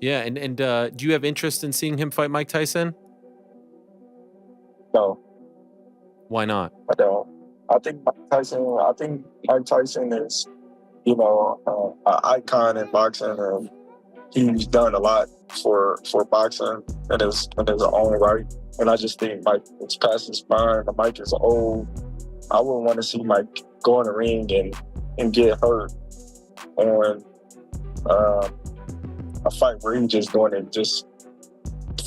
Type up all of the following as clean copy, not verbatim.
Yeah, and do you have interest in seeing him fight Mike Tyson? No, Why not? I don't. I think Mike Tyson is, an icon in boxing, and he's done a lot for boxing in his own right. And I just think Mike is past his prime. Mike is old. I wouldn't want to see Mike go in the ring and get hurt on a fight where he's just doing it just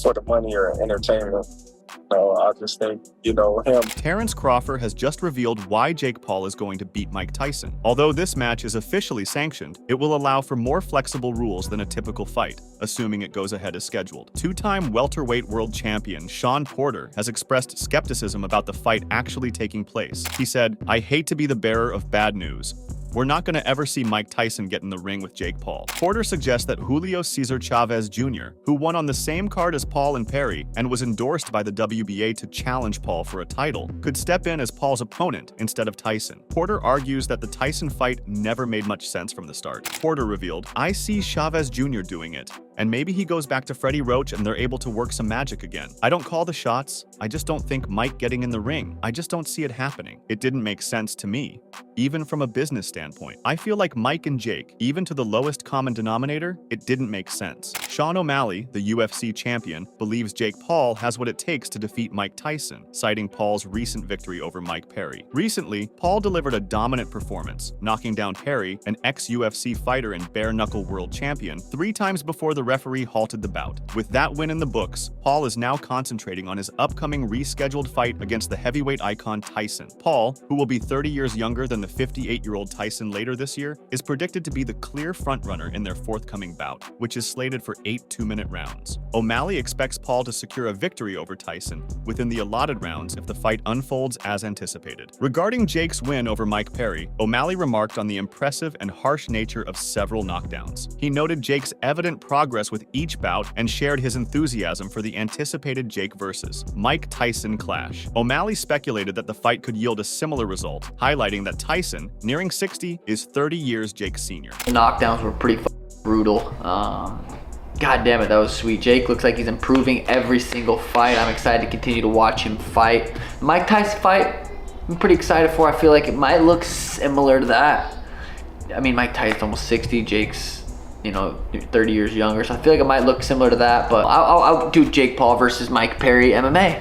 for the money or entertainment. No, I just think, him. Terence Crawford has just revealed why Jake Paul is going to beat Mike Tyson. Although this match is officially sanctioned, it will allow for more flexible rules than a typical fight, assuming it goes ahead as scheduled. Two-time welterweight world champion Shawn Porter has expressed skepticism about the fight actually taking place. He said, "I hate to be the bearer of bad news. We're not going to ever see Mike Tyson get in the ring with Jake Paul." Porter suggests that Julio Cesar Chavez Jr., who won on the same card as Paul and Perry and was endorsed by the WBA to challenge Paul for a title, could step in as Paul's opponent instead of Tyson. Porter argues that the Tyson fight never made much sense from the start. Porter revealed, "I see Chavez Jr. doing it, and maybe he goes back to Freddie Roach and they're able to work some magic again. I don't call the shots. I just don't think Mike getting in the ring. I just don't see it happening. It didn't make sense to me. Even from a business standpoint, I feel like Mike and Jake, even to the lowest common denominator, it didn't make sense." Sean O'Malley, the UFC champion, believes Jake Paul has what it takes to defeat Mike Tyson, citing Paul's recent victory over Mike Perry. Recently, Paul delivered a dominant performance, knocking down Perry, an ex-UFC fighter and bare-knuckle world champion, 3 times before the referee halted the bout. With that win in the books, Paul is now concentrating on his upcoming rescheduled fight against the heavyweight icon Tyson. Paul, who will be 30 years younger than the 58-year-old Tyson later this year, is predicted to be the clear frontrunner in their forthcoming bout, which is slated for 8 2-minute rounds. O'Malley expects Paul to secure a victory over Tyson within the allotted rounds if the fight unfolds as anticipated. Regarding Jake's win over Mike Perry, O'Malley remarked on the impressive and harsh nature of several knockdowns. He noted Jake's evident progress with each bout and shared his enthusiasm for the anticipated Jake versus Mike Tyson clash. O'Malley speculated that the fight could yield a similar result, highlighting that Tyson, nearing 60, is 30 years Jake's senior. The knockdowns were pretty brutal. God damn it, that was sweet. Jake looks like he's improving every single fight. I'm excited to continue to watch him fight. Mike Tyson fight, I'm pretty excited for. I feel like it might look similar to that. I mean, Mike Tyson's almost 60, Jake's 30 years younger, so I feel like it might look similar to that, but I'll do Jake Paul versus Mike Perry MMA.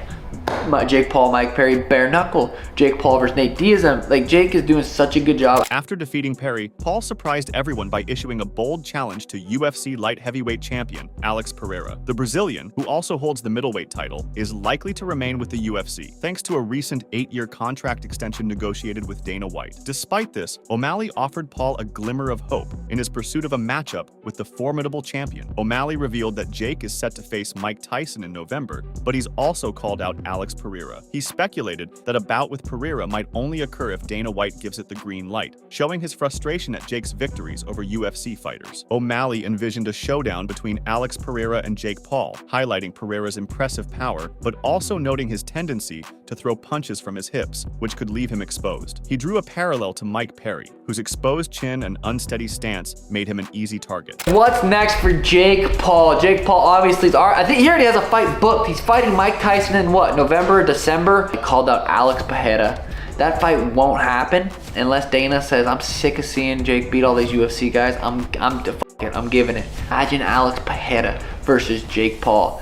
Jake Paul, Mike Perry, bare knuckle. Jake Paul versus Nate Diaz. Like, Jake is doing such a good job. After defeating Perry, Paul surprised everyone by issuing a bold challenge to UFC light heavyweight champion Alex Pereira. The Brazilian, who also holds the middleweight title, is likely to remain with the UFC, thanks to a recent 8-year contract extension negotiated with Dana White. Despite this, O'Malley offered Paul a glimmer of hope in his pursuit of a matchup with the formidable champion. O'Malley revealed that Jake is set to face Mike Tyson in November, but he's also called out Alex Pereira. He speculated that a bout with Pereira might only occur if Dana White gives it the green light, showing his frustration at Jake's victories over UFC fighters. O'Malley envisioned a showdown between Alex Pereira and Jake Paul, highlighting Pereira's impressive power, but also noting his tendency to throw punches from his hips, which could leave him exposed. He drew a parallel to Mike Perry, whose exposed chin and unsteady stance made him an easy target. What's next for Jake Paul? Jake Paul obviously I think he already has a fight booked. He's fighting Mike Tyson in what, November, December? He called out Alex Pereira. That fight won't happen unless Dana says, "I'm sick of seeing Jake beat all these UFC guys. I'm giving it." Imagine Alex Pereira versus Jake Paul.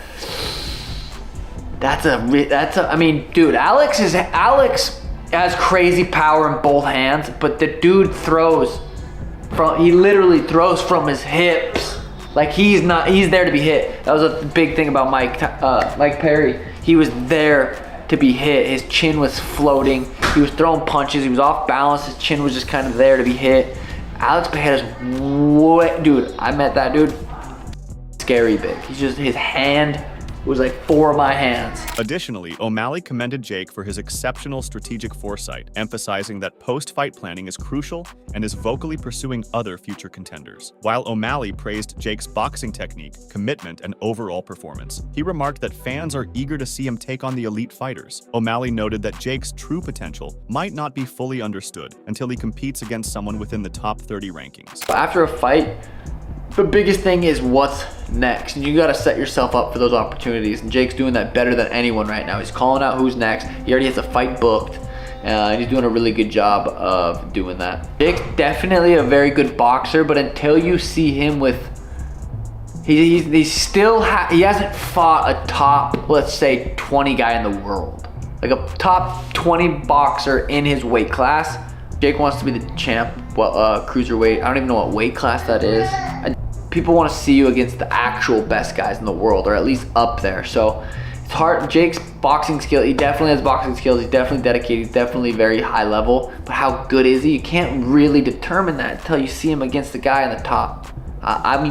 I mean, dude, Alex has crazy power in both hands, but the dude he literally throws from his hips. Like, he's there to be hit. That was a big thing about Mike Perry. He was there to be hit. His chin was floating. He was throwing punches. He was off balance. His chin was just kind of there to be hit. Alex Pereira's dude, I met that dude. Scary big. His hand was like 4 of my hands. Additionally, O'Malley commended Jake for his exceptional strategic foresight, emphasizing that post-fight planning is crucial and is vocally pursuing other future contenders. While O'Malley praised Jake's boxing technique, commitment, and overall performance, he remarked that fans are eager to see him take on the elite fighters. O'Malley noted that Jake's true potential might not be fully understood until he competes against someone within the top 30 rankings. After a fight, The biggest thing is what's next. And you got to set yourself up for those opportunities. And Jake's doing that better than anyone right now. He's calling out who's next. He already has a fight booked. And he's doing a really good job of doing that. Jake's definitely a very good boxer, but until you see him with, he hasn't fought a top, let's say, 20 guy in the world. Like a top 20 boxer in his weight class. Jake wants to be the champ, cruiserweight. I don't even know what weight class that is. People want to see you against the actual best guys in the world, or at least up there. So it's hard. Jake's boxing skill, he definitely has boxing skills. He's definitely dedicated. He's definitely very high level. But how good is he? You can't really determine that until you see him against the guy in the top.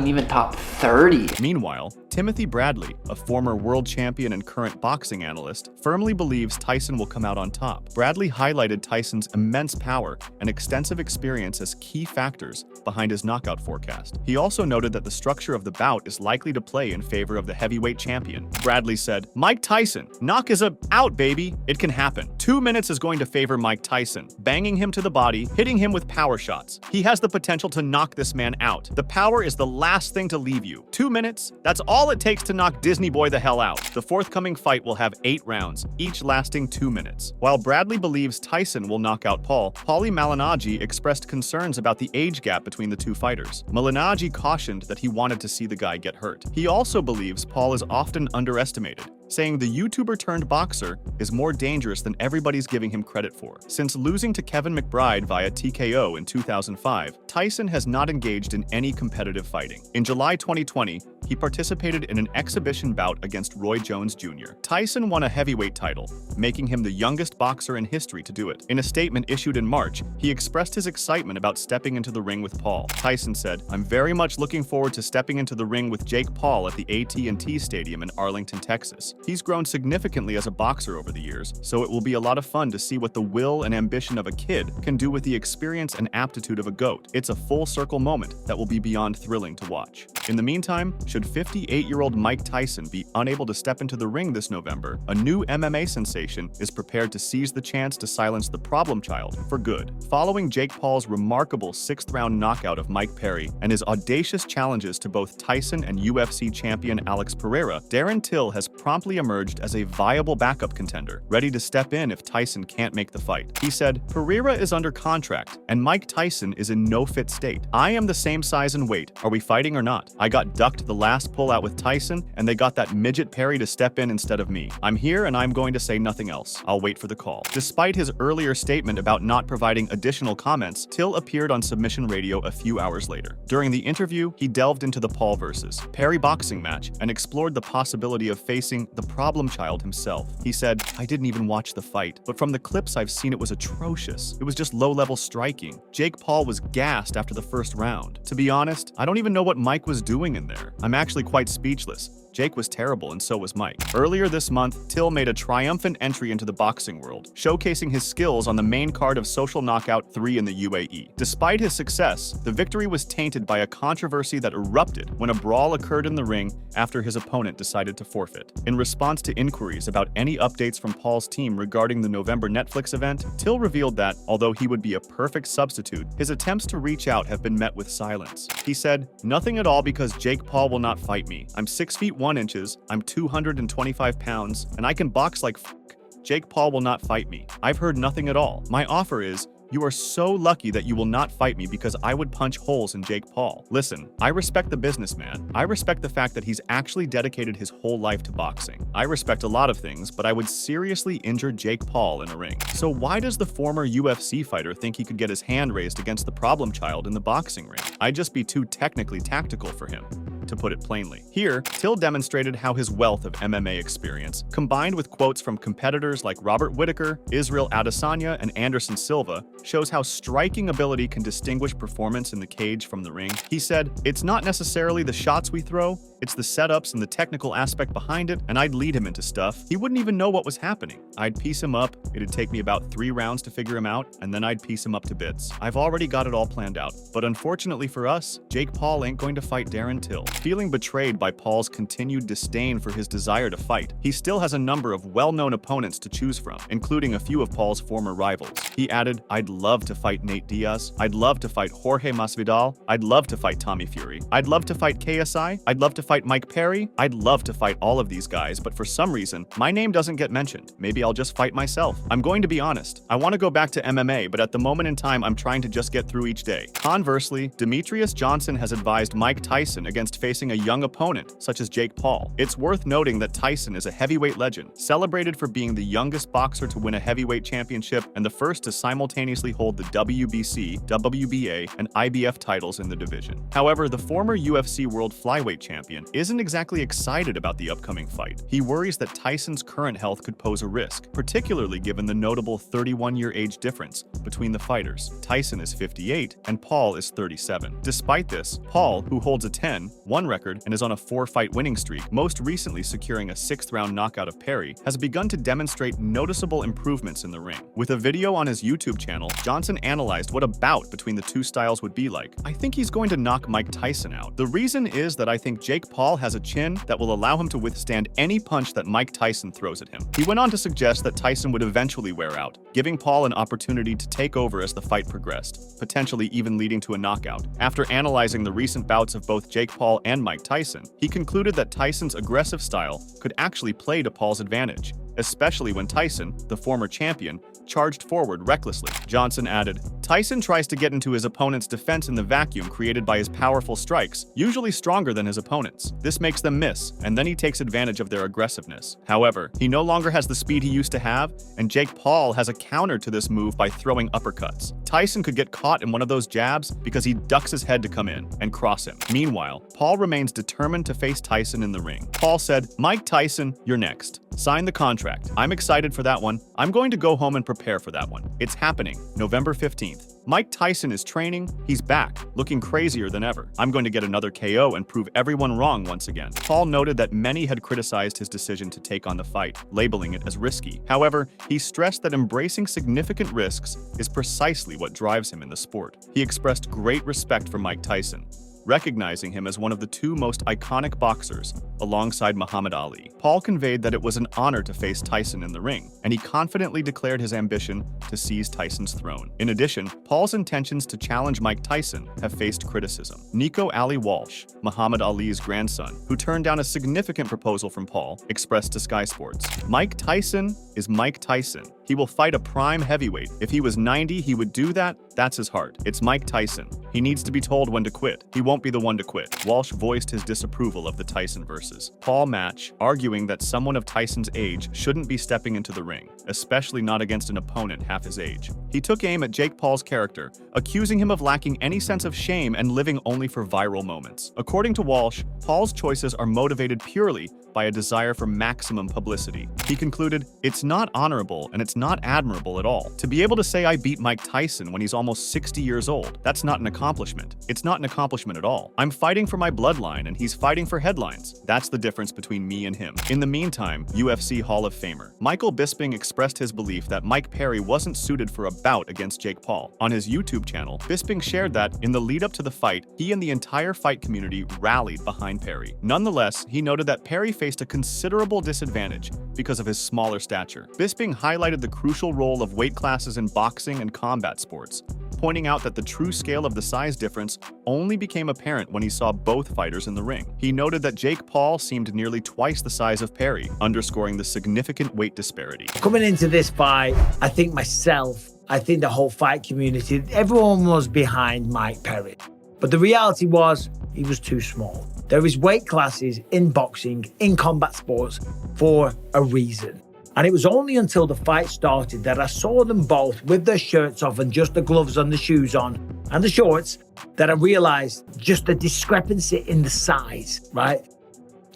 Even top 30. Meanwhile, Timothy Bradley, a former world champion and current boxing analyst, firmly believes Tyson will come out on top. Bradley highlighted Tyson's immense power and extensive experience as key factors behind his knockout forecast. He also noted that the structure of the bout is likely to play in favor of the heavyweight champion. Bradley said, "Mike Tyson, knock is out, baby. It can happen. 2 minutes is going to favor Mike Tyson, banging him to the body, hitting him with power shots. He has the potential to knock this man out. The power is the last thing to leave you. 2 minutes? That's all it takes to knock Disney Boy the hell out." The forthcoming fight will have 8 rounds, each lasting 2 minutes. While Bradley believes Tyson will knock out Paulie Malignaggi expressed concerns about the age gap between the two fighters. Malignaggi cautioned that he wanted to see the guy get hurt. He also believes Paul is often underestimated, saying the YouTuber-turned-boxer is more dangerous than everybody's giving him credit for. Since losing to Kevin McBride via TKO in 2005, Tyson has not engaged in any competitive fighting. In July 2020, he participated in an exhibition bout against Roy Jones Jr. Tyson won a heavyweight title, making him the youngest boxer in history to do it. In a statement issued in March, he expressed his excitement about stepping into the ring with Paul. Tyson said, "I'm very much looking forward to stepping into the ring with Jake Paul at the AT&T Stadium in Arlington, Texas. He's grown significantly as a boxer over the years, so it will be a lot of fun to see what the will and ambition of a kid can do with the experience and aptitude of a GOAT. It's a full circle moment that will be beyond thrilling to watch." In the meantime, should 58-year-old Mike Tyson be unable to step into the ring this November, a new MMA sensation is prepared to seize the chance to silence the problem child for good. Following Jake Paul's remarkable 6th-round knockout of Mike Perry and his audacious challenges to both Tyson and UFC champion Alex Pereira, Darren Till has promptly emerged as a viable backup contender, ready to step in if Tyson can't make the fight. He said, "Pereira is under contract, and Mike Tyson is in no fit state. I am the same size and weight. Are we fighting or not? I got ducked the last pullout with Tyson, and they got that midget Perry to step in instead of me. I'm here, and I'm going to say nothing else. I'll wait for the call." Despite his earlier statement about not providing additional comments, Till appeared on Submission Radio a few hours later. During the interview, he delved into the Paul versus Perry boxing match and explored the possibility of facing the problem child himself. He said, "I didn't even watch the fight, but from the clips I've seen it was atrocious. It was just low-level striking. Jake Paul was gassed after the first round. To be honest, I don't even know what Mike was doing in there. I'm actually quite speechless. Jake was terrible, and so was Mike." Earlier this month, Till made a triumphant entry into the boxing world, showcasing his skills on the main card of Social Knockout 3 in the UAE. Despite his success, the victory was tainted by a controversy that erupted when a brawl occurred in the ring after his opponent decided to forfeit. In response to inquiries about any updates from Paul's team regarding the November Netflix event, Till revealed that, although he would be a perfect substitute, his attempts to reach out have been met with silence. He said, "Nothing at all because Jake Paul will not fight me. I'm 6 feet 1 inches, I'm 225 pounds, and I can box like f***. Jake Paul will not fight me. I've heard nothing at all. My offer is, you are so lucky that you will not fight me because I would punch holes in Jake Paul. Listen, I respect the businessman. I respect the fact that he's actually dedicated his whole life to boxing. I respect a lot of things, but I would seriously injure Jake Paul in a ring. So why does the former UFC fighter think he could get his hand raised against the problem child in the boxing ring? I'd just be too technically tactical for him, to put it plainly." Here, Till demonstrated how his wealth of MMA experience, combined with quotes from competitors like Robert Whittaker, Israel Adesanya, and Anderson Silva, shows how striking ability can distinguish performance in the cage from the ring. He said, "It's not necessarily the shots we throw, It's the setups and the technical aspect behind it, and I'd lead him into stuff. He wouldn't even know what was happening. I'd piece him up, it'd take me about 3 rounds to figure him out, and then I'd piece him up to bits. I've already got it all planned out. But unfortunately for us, Jake Paul ain't going to fight Darren Till. Feeling betrayed by Paul's continued disdain for his desire to fight, he still has a number of well-known opponents to choose from, including a few of Paul's former rivals. He added, "I'd love to fight Nate Diaz. I'd love to fight Jorge Masvidal. I'd love to fight Tommy Fury. I'd love to fight KSI. I'd love to fight Mike Perry. I'd love to fight all of these guys, but for some reason, my name doesn't get mentioned. Maybe I'll just fight myself. I'm going to be honest. I want to go back to MMA, but at the moment in time, I'm trying to just get through each day." Conversely, Demetrius Johnson has advised Mike Tyson against facing a young opponent, such as Jake Paul. It's worth noting that Tyson is a heavyweight legend, celebrated for being the youngest boxer to win a heavyweight championship and the first to simultaneously hold the WBC, WBA, and IBF titles in the division. However, the former UFC World Flyweight Champion isn't exactly excited about the upcoming fight. He worries that Tyson's current health could pose a risk, particularly given the notable 31-year age difference between the fighters. Tyson is 58 and Paul is 37. Despite this, Paul, who holds a 10-1 record and is on a 4-fight winning streak, most recently securing a 6th-round knockout of Perry, has begun to demonstrate noticeable improvements in the ring. With a video on his YouTube channel, Johnson analyzed what a bout between the two styles would be like. "I think he's going to knock Mike Tyson out. The reason is that I think Jake Paul has a chin that will allow him to withstand any punch that Mike Tyson throws at him." He went on to suggest that Tyson would eventually wear out, giving Paul an opportunity to take over as the fight progressed, potentially even leading to a knockout. After analyzing the recent bouts of both Jake Paul and Mike Tyson, he concluded that Tyson's aggressive style could actually play to Paul's advantage, especially when Tyson, the former champion, charged forward recklessly. Johnson added, "Tyson tries to get into his opponent's defense in the vacuum created by his powerful strikes, usually stronger than his opponent's. This makes them miss, and then he takes advantage of their aggressiveness. However, he no longer has the speed he used to have, and Jake Paul has a counter to this move by throwing uppercuts. Tyson could get caught in one of those jabs because he ducks his head to come in and cross him. Meanwhile, Paul remains determined to face Tyson in the ring. Paul said, 'Mike Tyson, you're next. Sign the contract. I'm excited for that one. I'm going to go home and prepare for that one. It's happening, November 15th. Mike Tyson is training. He's back, looking crazier than ever. I'm going to get another KO and prove everyone wrong once again.' Paul noted that many had criticized his decision to take on the fight, labeling it as risky. However, he stressed that embracing significant risks is precisely what drives him in the sport. He expressed great respect for Mike Tyson, recognizing him as one of the 2 most iconic boxers, alongside Muhammad Ali. Paul conveyed that it was an honor to face Tyson in the ring, and he confidently declared his ambition to seize Tyson's throne. In addition, Paul's intentions to challenge Mike Tyson have faced criticism. Nico Ali Walsh, Muhammad Ali's grandson, who turned down a significant proposal from Paul, expressed to Sky Sports, "Mike Tyson is Mike Tyson. He will fight a prime heavyweight. If he was 90, he would do that. That's his heart. It's Mike Tyson. He needs to be told when to quit. He won't be the one to quit." Walsh voiced his disapproval of the Tyson versus Paul match, arguing that someone of Tyson's age shouldn't be stepping into the ring, especially not against an opponent half his age. He took aim at Jake Paul's character, accusing him of lacking any sense of shame and living only for viral moments. According to Walsh, Paul's choices are motivated purely by a desire for maximum publicity. He concluded, "It's not honorable and it's not admirable at all. To be able to say I beat Mike Tyson when he's almost 60 years old, that's not an accomplishment. It's not an accomplishment at all. I'm fighting for my bloodline and he's fighting for headlines. That's the difference between me and him." In the meantime, UFC Hall of Famer Michael Bisping expressed his belief that Mike Perry wasn't suited for a bout against Jake Paul. On his YouTube channel, Bisping shared that, in the lead-up to the fight, he and the entire fight community rallied behind Perry. Nonetheless, he noted that Perry faced a considerable disadvantage because of his smaller stature. Bisping highlighted the crucial role of weight classes in boxing and combat sports, pointing out that the true scale of the size difference only became apparent when he saw both fighters in the ring. He noted that Jake Paul seemed nearly twice the size of Perry, underscoring the significant weight disparity. Coming into this fight, I think the whole fight community, everyone was behind Mike Perry. But the reality was, he was too small. There is weight classes in boxing, in combat sports, for a reason. And it was only until the fight started that I saw them both with their shirts off and just the gloves and the shoes on and the shorts that I realized just the discrepancy in the size, right?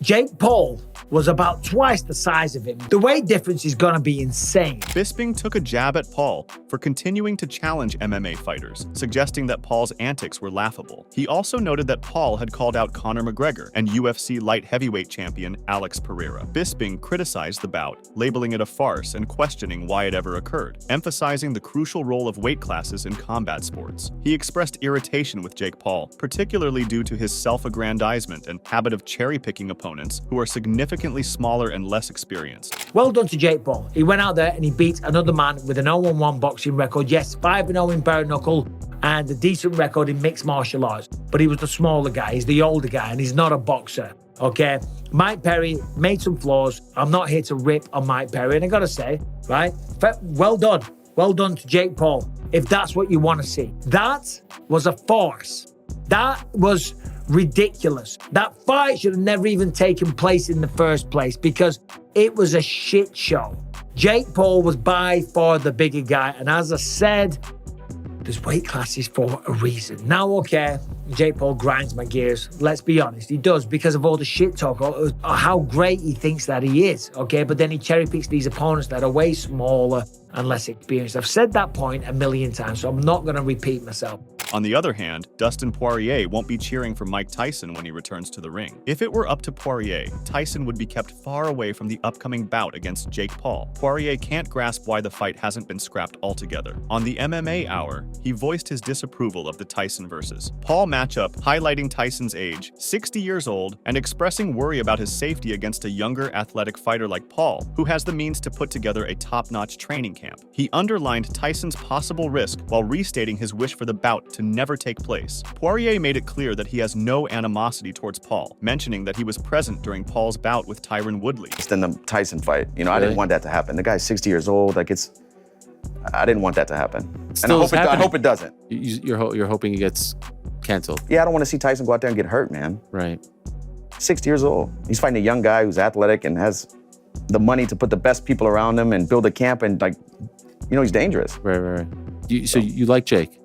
Jake Paul was about twice the size of him. The weight difference is going to be insane. Bisping took a jab at Paul for continuing to challenge MMA fighters, suggesting that Paul's antics were laughable. He also noted that Paul had called out Conor McGregor and UFC light heavyweight champion Alex Pereira. Bisping criticized the bout, labeling it a farce and questioning why it ever occurred, emphasizing the crucial role of weight classes in combat sports. He expressed irritation with Jake Paul, particularly due to his self-aggrandizement and habit of cherry-picking opponents who are significantly smaller and less experienced. Well done to Jake Paul. He went out there and he beat another man with an 0-1 boxing record. Yes, 5-0 in bare knuckle and a decent record in mixed martial arts. But he was the smaller guy, he's the older guy, and he's not a boxer. Okay, Mike Perry made some flaws. I'm not here to rip on Mike Perry, and I gotta say, right, well done to Jake Paul, if that's what you want to see. That was a farce. That was ridiculous. That fight should have never even taken place in the first place because it was a shit show. Jake Paul was by far the bigger guy, and as I said, there's weight classes for a reason. Now, okay, Jake Paul grinds my gears. Let's be honest, he does because of all the shit talk or how great he thinks that he is, okay? But then he cherry picks these opponents that are way smaller and less experienced. I've said that point a million times, so I'm not going to repeat myself. On the other hand, Dustin Poirier won't be cheering for Mike Tyson when he returns to the ring. If it were up to Poirier, Tyson would be kept far away from the upcoming bout against Jake Paul. Poirier can't grasp why the fight hasn't been scrapped altogether. On the MMA Hour, he voiced his disapproval of the Tyson versus Paul matchup, highlighting Tyson's age, 60 years old, and expressing worry about his safety against a younger athletic fighter like Paul, who has the means to put together a top-notch training camp. He underlined Tyson's possible risk while restating his wish for the bout to never take place. Poirier made it clear that he has no animosity towards Paul, mentioning that he was present during Paul's bout with Tyron Woodley. It's in the Tyson fight. You know, I didn't want that to happen. The guy's 60 years old. Like, I didn't want that to happen. And I hope it doesn't. You're hoping he gets canceled. Yeah, I don't want to see Tyson go out there and get hurt, man. Right. 60 years old. He's fighting a young guy who's athletic and has the money to put the best people around him and build a camp, and, like, you know, he's dangerous. Right. So you like Jake?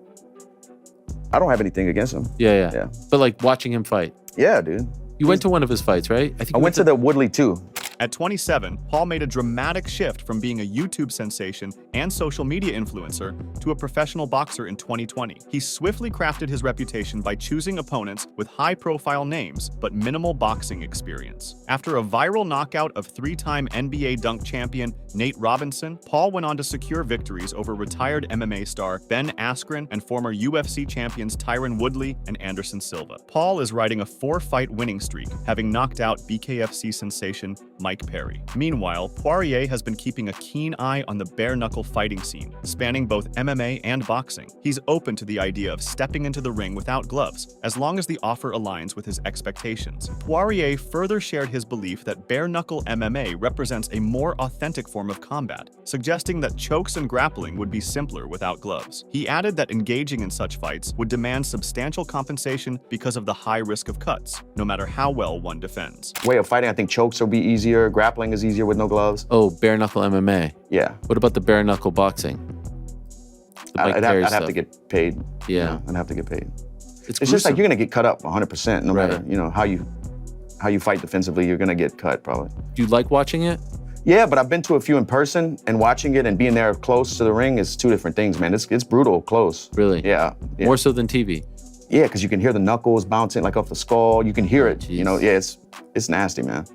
I don't have anything against him. Yeah. But like watching him fight. Yeah, dude. You went to one of his fights, right? I went to the Woodley too. At 27, Paul made a dramatic shift from being a YouTube sensation and social media influencer to a professional boxer in 2020. He swiftly crafted his reputation by choosing opponents with high-profile names but minimal boxing experience. After a viral knockout of three-time NBA dunk champion Nate Robinson, Paul went on to secure victories over retired MMA star Ben Askren and former UFC champions Tyron Woodley and Anderson Silva. Paul is riding a 4-fight winning streak, having knocked out BKFC sensation Mike Perry. Meanwhile, Poirier has been keeping a keen eye on the bare-knuckle fighting scene, spanning both MMA and boxing. He's open to the idea of stepping into the ring without gloves, as long as the offer aligns with his expectations. Poirier further shared his belief that bare-knuckle MMA represents a more authentic form of combat, suggesting that chokes and grappling would be simpler without gloves. He added that engaging in such fights would demand substantial compensation because of the high risk of cuts, no matter how well one defends. Way of fighting, I think chokes will be easier. Grappling is easier with no gloves. Oh, bare knuckle MMA. Yeah. What about the bare knuckle boxing? I'd have to get paid. Yeah. You know, I'd have to get paid. It's just like you're gonna get cut up 100%, no Right. matter how you fight defensively. You're gonna get cut probably. Do you like watching it? Yeah, but I've been to a few in person, and watching it and being there close to the ring is two different things, man. It's brutal close. Really? Yeah. More so than TV. Yeah, because you can hear the knuckles bouncing like off the skull. You can hear it. Jeez. You know, yeah, it's nasty, man.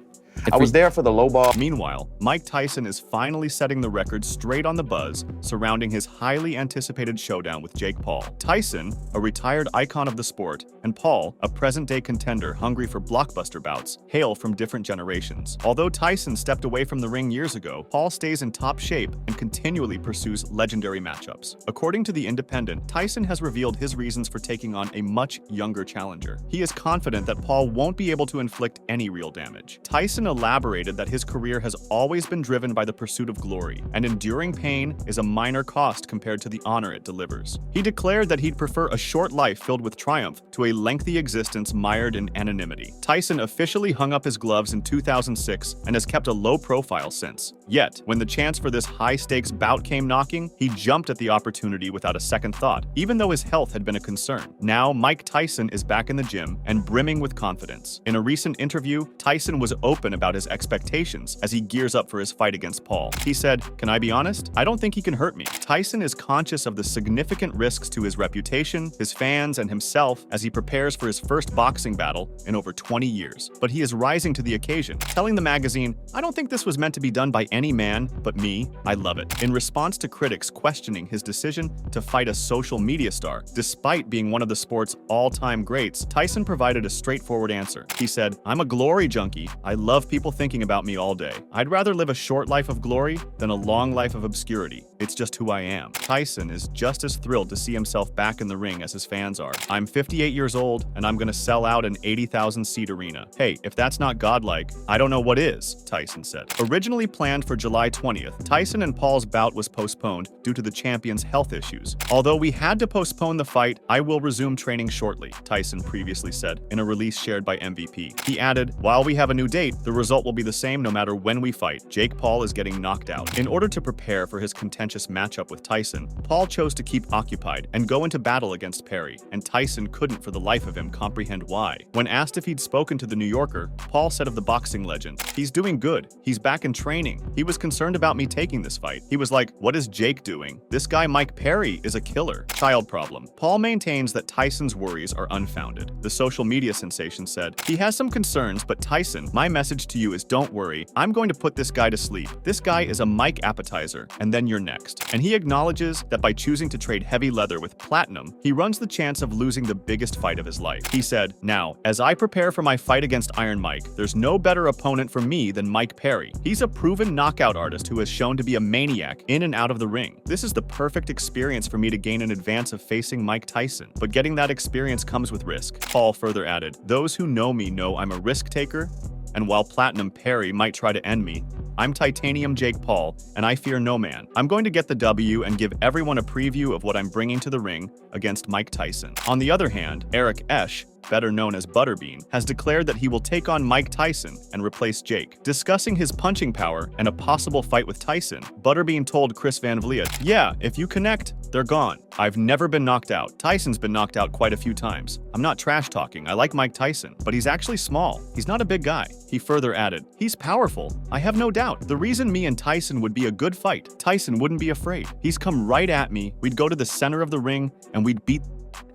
I was there for the low ball. Meanwhile, Mike Tyson is finally setting the record straight on the buzz surrounding his highly anticipated showdown with Jake Paul. Tyson, a retired icon of the sport, and Paul, a present-day contender hungry for blockbuster bouts, hail from different generations. Although Tyson stepped away from the ring years ago, Paul stays in top shape and continually pursues legendary matchups. According to The Independent, Tyson has revealed his reasons for taking on a much younger challenger. He is confident that Paul won't be able to inflict any real damage. Tyson elaborated that his career has always been driven by the pursuit of glory, and enduring pain is a minor cost compared to the honor it delivers. He declared that he'd prefer a short life filled with triumph to a lengthy existence mired in anonymity. Tyson officially hung up his gloves in 2006 and has kept a low profile since. Yet, when the chance for this high-stakes bout came knocking, he jumped at the opportunity without a second thought, even though his health had been a concern. Now, Mike Tyson is back in the gym and brimming with confidence. In a recent interview, Tyson was open about his expectations as he gears up for his fight against Paul. He said, "Can I be honest? I don't think he can hurt me." Tyson is conscious of the significant risks to his reputation, his fans, and himself as he prepares for his first boxing battle in over 20 years. But he is rising to the occasion, telling the magazine, "I don't think this was meant to be done by any man but me. I love it." In response to critics questioning his decision to fight a social media star, despite being one of the sport's all-time greats, Tyson provided a straightforward answer. He said, "I'm a glory junkie. I love people thinking about me all day. I'd rather live a short life of glory than a long life of obscurity. It's just who I am." Tyson is just as thrilled to see himself back in the ring as his fans are. "I'm 58 years old, and I'm gonna sell out an 80,000-seat arena. Hey, if that's not godlike, I don't know what is," Tyson said. Originally planned for July 20th, Tyson and Paul's bout was postponed due to the champion's health issues. "Although we had to postpone the fight, I will resume training shortly," Tyson previously said in a release shared by MVP. He added, "While we have a new date, the result will be the same no matter when we fight. Jake Paul is getting knocked out." In order to prepare for his contentious matchup with Tyson, Paul chose to keep occupied and go into battle against Perry, and Tyson couldn't for the life of him comprehend why. When asked if he'd spoken to the New Yorker, Paul said of the boxing legend, "He's doing good. He's back in training. He was concerned about me taking this fight. He was like, 'What is Jake doing? This guy Mike Perry is a killer.' Child problem." Paul maintains that Tyson's worries are unfounded. The social media sensation said, "He has some concerns, but Tyson, my message to you is don't worry. I'm going to put this guy to sleep. This guy is a Mike appetizer, and then you're next." And he acknowledges that by choosing to trade heavy leather with platinum, he runs the chance of losing the biggest fight of his life. He said, "Now, as I prepare for my fight against Iron Mike, there's no better opponent for me than Mike Perry. He's a proven knockout artist who has shown to be a maniac in and out of the ring. This is the perfect experience for me to gain in advance of facing Mike Tyson. But getting that experience comes with risk." Paul further added, "Those who know me know I'm a risk taker, and while Platinum Perry might try to end me, I'm Titanium Jake Paul, and I fear no man. I'm going to get the W and give everyone a preview of what I'm bringing to the ring against Mike Tyson." On the other hand, Eric Esch, better known as Butterbean, has declared that he will take on Mike Tyson and replace Jake. Discussing his punching power and a possible fight with Tyson, Butterbean told Chris Van Vliet, "Yeah, if you connect, they're gone. I've never been knocked out. Tyson's been knocked out quite a few times. I'm not trash talking. I like Mike Tyson, but he's actually small. He's not a big guy." He further added, "He's powerful. I have no doubt. The reason me and Tyson would be a good fight, Tyson wouldn't be afraid. He's come right at me. We'd go to the center of the ring and we'd beat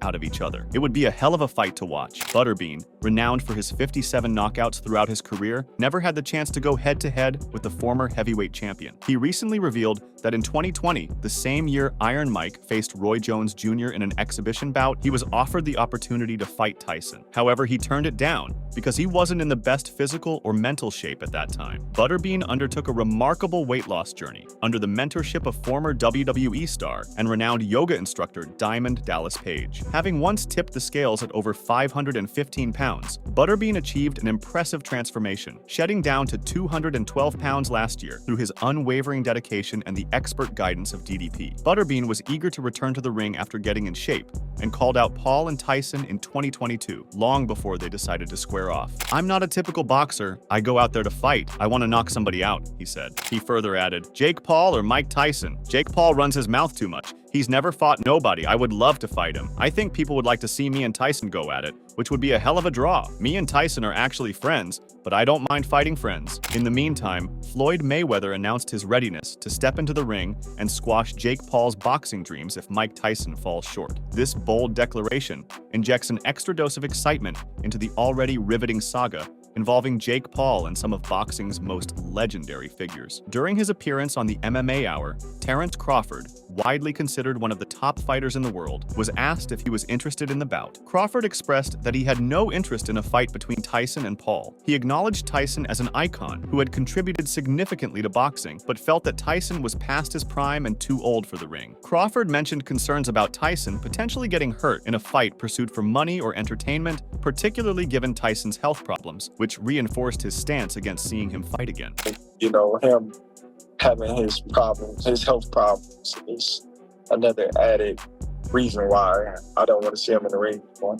out of each other. It would be a hell of a fight to watch." Butterbean, renowned for his 57 knockouts throughout his career, never had the chance to go head-to-head with the former heavyweight champion. He recently revealed that in 2020, the same year Iron Mike faced Roy Jones Jr. in an exhibition bout, he was offered the opportunity to fight Tyson. However, he turned it down because he wasn't in the best physical or mental shape at that time. Butterbean undertook a remarkable weight loss journey under the mentorship of former WWE star and renowned yoga instructor Diamond Dallas Page. Having once tipped the scales at over 515 pounds, Butterbean achieved an impressive transformation, shedding down to 212 pounds last year through his unwavering dedication and the expert guidance of DDP. Butterbean was eager to return to the ring after getting in shape and called out Paul and Tyson in 2022, long before they decided to square off. "I'm not a typical boxer. I go out there to fight. I want to knock somebody out," he said. He further added, "Jake Paul or Mike Tyson? Jake Paul runs his mouth too much. He's never fought nobody. I would love to fight him. I think people would like to see me and Tyson go at it, which would be a hell of a draw. Me and Tyson are actually friends, but I don't mind fighting friends." In the meantime, Floyd Mayweather announced his readiness to step into the ring and squash Jake Paul's boxing dreams if Mike Tyson falls short. This bold declaration injects an extra dose of excitement into the already riveting saga involving Jake Paul and some of boxing's most legendary figures. During his appearance on the MMA Hour, Terence Crawford, widely considered one of the top fighters in the world, was asked if he was interested in the bout. Crawford expressed that he had no interest in a fight between Tyson and Paul. He acknowledged Tyson as an icon who had contributed significantly to boxing, but felt that Tyson was past his prime and too old for the ring. Crawford mentioned concerns about Tyson potentially getting hurt in a fight pursued for money or entertainment, particularly given Tyson's health problems, which reinforced his stance against seeing him fight again. You know, him having his problems, his health problems, is another added reason why I don't want to see him in the ring anymore.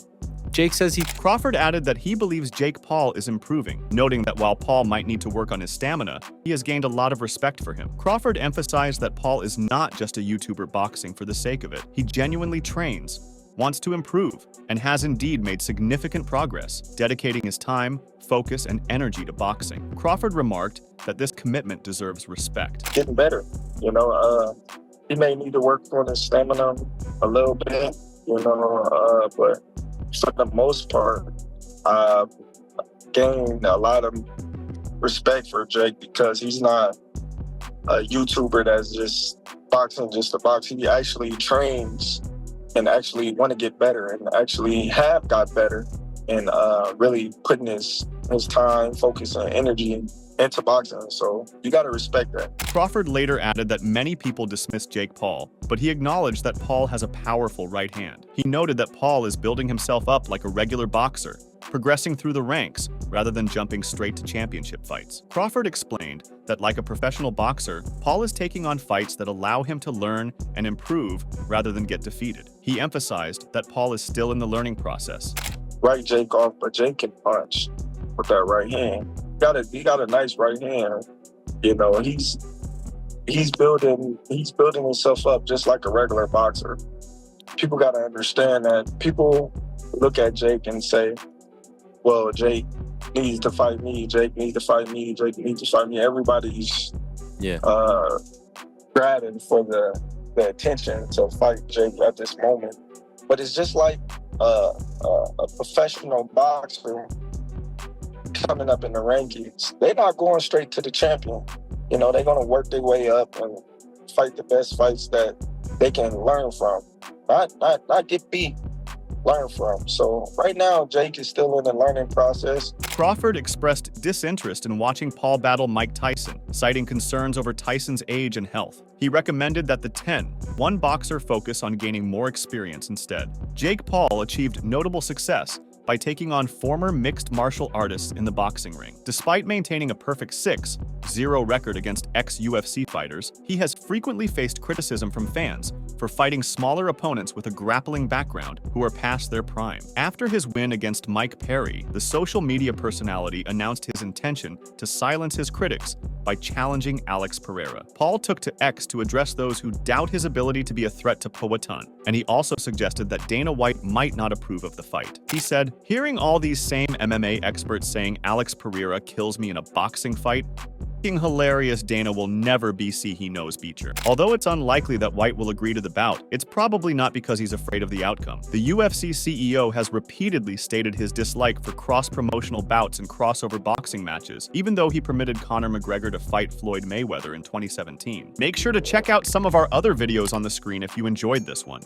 Jake says Crawford added that he believes Jake Paul is improving, noting that while Paul might need to work on his stamina, he has gained a lot of respect for him. Crawford emphasized that Paul is not just a YouTuber boxing for the sake of it. He genuinely trains, wants to improve, and has indeed made significant progress, dedicating his time, focus, and energy to boxing. Crawford remarked that this commitment deserves respect. Getting better, you know. He may need to work on his stamina a little bit, you know, but for the most part, I gained a lot of respect for Jake because he's not a YouTuber that's just boxing just to box. He actually trains and actually want to get better and actually have got better and really putting his time, focus, and energy into boxing. So you got to respect that. Crawford later added that many people dismiss Jake Paul, but he acknowledged that Paul has a powerful right hand. He noted that Paul is building himself up like a regular boxer, progressing through the ranks rather than jumping straight to championship fights. Crawford explained that like a professional boxer, Paul is taking on fights that allow him to learn and improve rather than get defeated. He emphasized that Paul is still in the learning process. Right Jake off, but Jake can punch with that right hand. He got a nice right hand. You know, he's building himself up just like a regular boxer. People got to understand that. People look at Jake and say, well, Jake needs to fight me. Jake needs to fight me. Jake needs to fight me. Everybody's grabbing for the attention to fight Jake at this moment. But it's just like a professional boxer coming up in the rankings. They're not going straight to the champion. You know, they're going to work their way up and fight the best fights that they can learn from. Not get beat, learn from. So right now, Jake is still in the learning process. Crawford expressed disinterest in watching Paul battle Mike Tyson, citing concerns over Tyson's age and health. He recommended that the 10-1 boxer focus on gaining more experience instead. Jake Paul achieved notable success by taking on former mixed martial artists in the boxing ring. Despite maintaining a perfect 6-0 record against ex-UFC fighters, he has frequently faced criticism from fans for fighting smaller opponents with a grappling background who are past their prime. After his win against Mike Perry, the social media personality announced his intention to silence his critics by challenging Alex Pereira. Paul took to X to address those who doubt his ability to be a threat to Poatan, and he also suggested that Dana White might not approve of the fight. He said, "Hearing all these same MMA experts saying Alex Pereira kills me in a boxing fight, hilarious. Dana will never be he knows Beecher." Although it's unlikely that White will agree to the bout, it's probably not because he's afraid of the outcome. The UFC CEO has repeatedly stated his dislike for cross-promotional bouts and crossover boxing matches, even though he permitted Conor McGregor to fight Floyd Mayweather in 2017. Make sure to check out some of our other videos on the screen if you enjoyed this one.